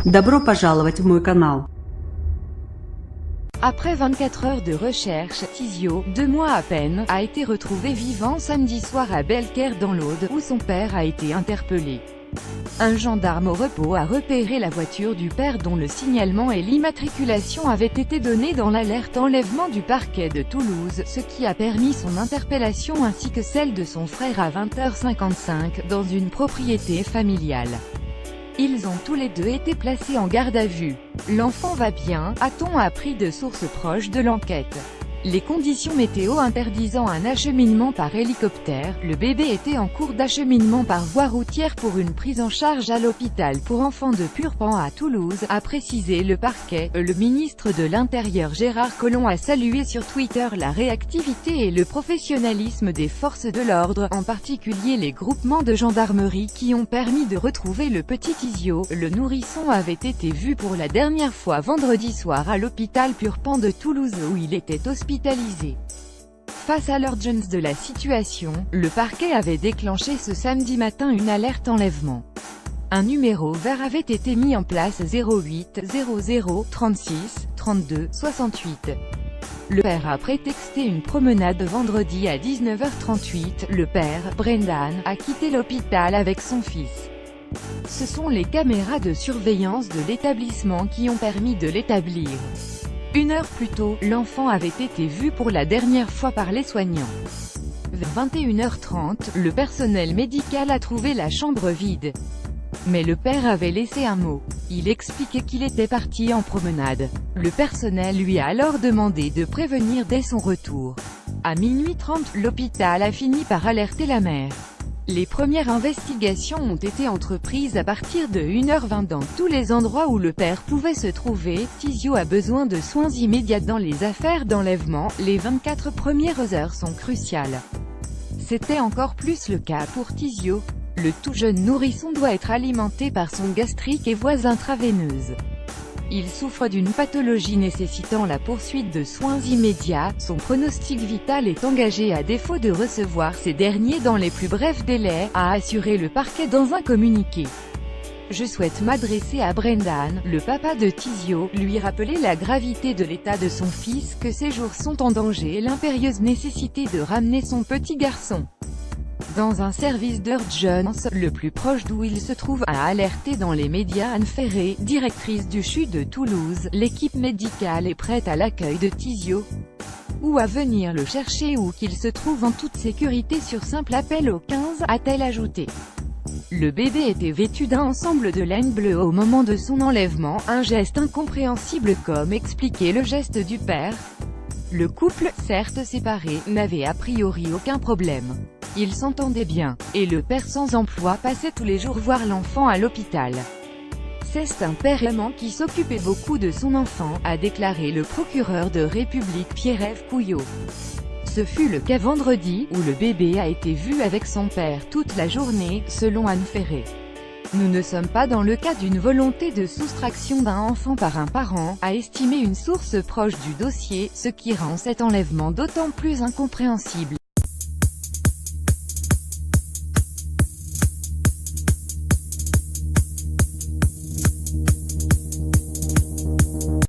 Добро пожаловать в мой канал. Après 24 heures de recherche, Tizio, 2 mois à peine, a été retrouvé vivant samedi soir à Belcaire dans l'Aude, où son père a été interpellé. Un gendarme au repos a repéré la voiture du père dont le signalement et l'immatriculation avaient été donnés dans l'alerte enlèvement du parquet de Toulouse, ce qui a permis son interpellation ainsi que celle de son frère à 20h55, dans une propriété familiale. Ils ont tous les deux été placés en garde à vue. L'enfant va bien, a-t-on appris de sources proches de l'enquête. Les conditions météo interdisant un acheminement par hélicoptère, le bébé était en cours d'acheminement par voie routière pour une prise en charge à l'hôpital pour enfants de Purpan à Toulouse, a précisé le parquet. Le ministre de l'Intérieur Gérard Collomb a salué sur Twitter la réactivité et le professionnalisme des forces de l'ordre, en particulier les groupements de gendarmerie qui ont permis de retrouver le petit Tizio. Le nourrisson avait été vu pour la dernière fois vendredi soir à l'hôpital Purpan de Toulouse où il était hospitalisé. Face à l'urgence de la situation, le parquet avait déclenché ce samedi matin une alerte enlèvement. Un numéro vert avait été mis en place 08 00 36 32 68. Le père a prétexté une promenade vendredi à 19h38. Le père, Brendan, a quitté l'hôpital avec son fils. Ce sont les caméras de surveillance de l'établissement qui ont permis de l'établir. 1 heure plus tôt, l'enfant avait été vu pour la dernière fois par les soignants. Vers 21h30, le personnel médical a trouvé la chambre vide. Mais le père avait laissé un mot. Il expliquait qu'il était parti en promenade. Le personnel lui a alors demandé de prévenir dès son retour. À minuit 30, l'hôpital a fini par alerter la mère. Les premières investigations ont été entreprises à partir de 1h20 dans tous les endroits où le père pouvait se trouver. Tizio a besoin de soins immédiats dans les affaires d'enlèvement. Les 24 premières heures sont cruciales. C'était encore plus le cas pour Tizio. Le tout jeune nourrisson doit être alimenté par son gastrique et voies intraveineuses. Il souffre d'une pathologie nécessitant la poursuite de soins immédiats. Son pronostic vital est engagé à défaut de recevoir ces derniers dans les plus brefs délais, a assuré le parquet dans un communiqué. Je souhaite m'adresser à Brendan, le papa de Tizio, lui rappeler la gravité de l'état de son fils, que ses jours sont en danger et l'impérieuse nécessité de ramener son petit garçon dans un service d'urgence, le plus proche d'où il se trouve, a alerté dans les médias Anne Ferré, directrice du CHU de Toulouse. L'équipe médicale est prête à l'accueil de Tizio, ou à venir le chercher où qu'il se trouve en toute sécurité sur simple appel au 15, a-t-elle ajouté. Le bébé était vêtu d'un ensemble de laine bleue au moment de son enlèvement, un geste incompréhensible comme expliquait le geste du père. Le couple, certes séparé, n'avait a priori aucun problème. Ils s'entendaient bien, et le père sans emploi passait tous les jours voir l'enfant à l'hôpital. C'est un père aimant qui s'occupait beaucoup de son enfant, a déclaré le procureur de République Pierre-Yves Couillot. Ce fut le cas vendredi, où le bébé a été vu avec son père toute la journée, selon Anne Ferré. Nous ne sommes pas dans le cas d'une volonté de soustraction d'un enfant par un parent, a estimé une source proche du dossier, ce qui rend cet enlèvement d'autant plus incompréhensible.